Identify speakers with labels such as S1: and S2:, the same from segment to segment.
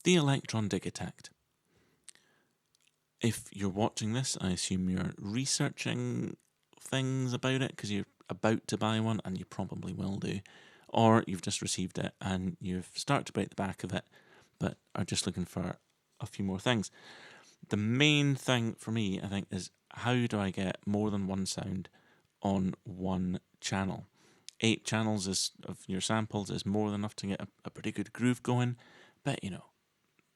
S1: the Electron Digitakt. If you're watching this, I assume you're researching things about it because you're about to buy one, and you probably will do. Or you've just received it and you've started to break the back of it, but are just looking for a few more things. The main thing for me, I think, is how do I get more than one sound on one channel? 8 channels of your samples is more than enough to get a pretty good groove going, but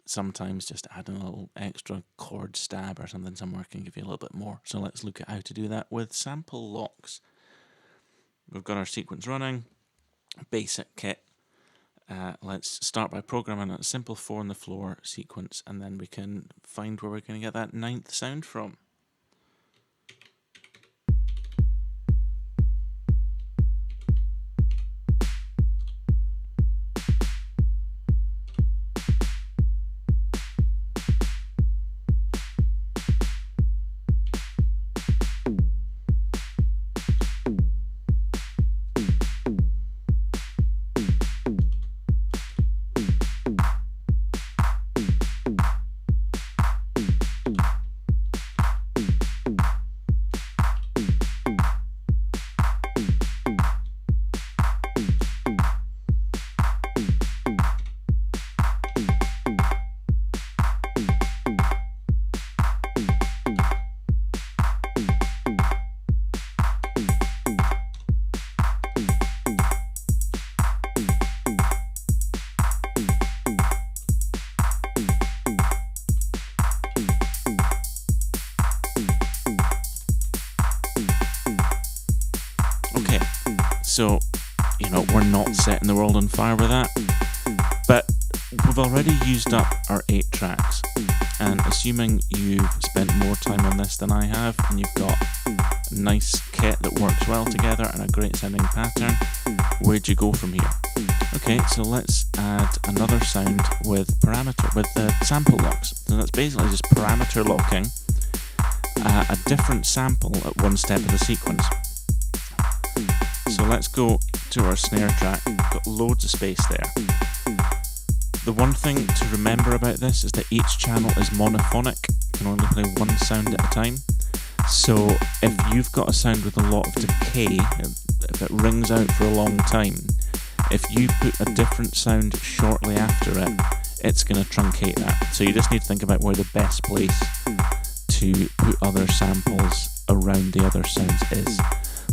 S1: sometimes just adding a little extra chord stab or something somewhere can give you a little bit more. So let's look at how to do that with sample locks. We've got our sequence running, basic kit. Let's start by programming a simple 4 on the floor sequence, and then we can find where we're going to get that 9th sound from. So, we're not setting the world on fire with that, but we've already used up our 8 tracks, and assuming you've spent more time on this than I have, and you've got a nice kit that works well together and a great sounding pattern, where'd you go from here? Okay, so let's add another sound with sample locks. So that's basically just parameter locking a different sample at one step of the sequence. So let's go to our snare track. We've got loads of space there. The one thing to remember about this is that each channel is monophonic. You can only play one sound at a time. So if you've got a sound with a lot of decay, if it rings out for a long time, if you put a different sound shortly after it, it's going to truncate that. So you just need to think about where the best place to put other samples around the other sounds is.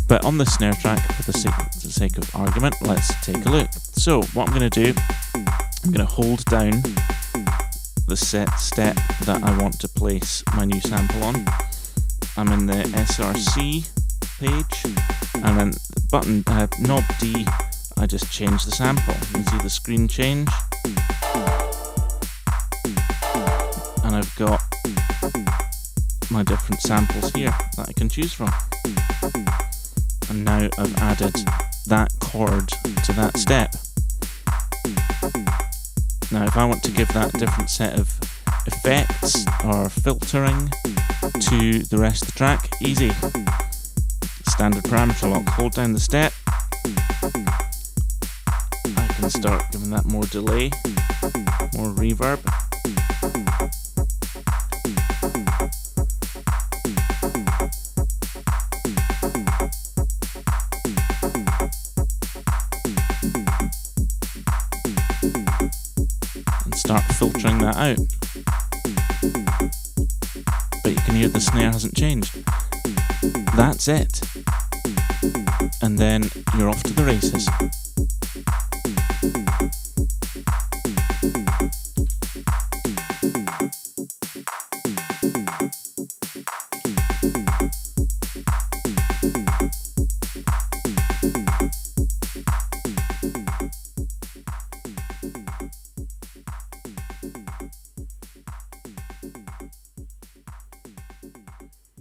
S1: But on the snare track, for the sake of argument, let's take a look. So what I'm going to do, I'm going to hold down the set step that I want to place my new sample on. I'm in the SRC page, and then button knob D, I just change the sample. You can see the screen change, and I've got my different samples here that I can choose from. And now I've added that chord to that step. Now if I want to give that a different set of effects or filtering to the rest of the track, easy. Standard parameter lock, hold down the step. I can start giving that more delay, more reverb. Start filtering that out. But you can hear the snare hasn't changed. That's it. And then you're off to the races.